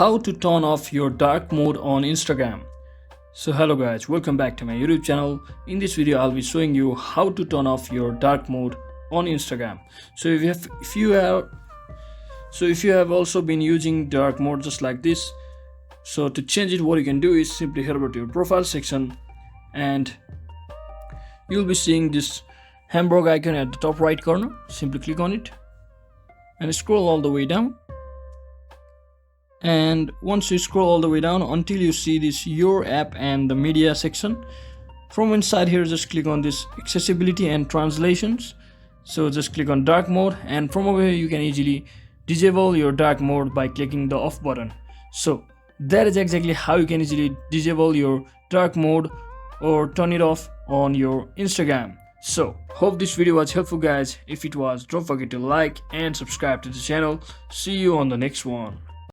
how to turn off your dark mode on Instagram. So hello guys, welcome back to my YouTube channel. In this video I'll be showing you how to turn off your dark mode on Instagram. So if you have also been using dark mode just like this, so to change it, what you can do is simply head over to your profile section and you'll be seeing this hamburger icon at the top right corner. Simply click on it and scroll all the way down. And once you scroll all the way down until you see this your app and the media section, from inside here just click on this accessibility and translations. So just click on dark mode, and from over here you can easily disable your dark mode by clicking the off button. So that is exactly how you can easily disable your dark mode or turn it off on your Instagram. So hope this video was helpful guys. If it was, don't forget to like and subscribe to the channel. See you on the next one.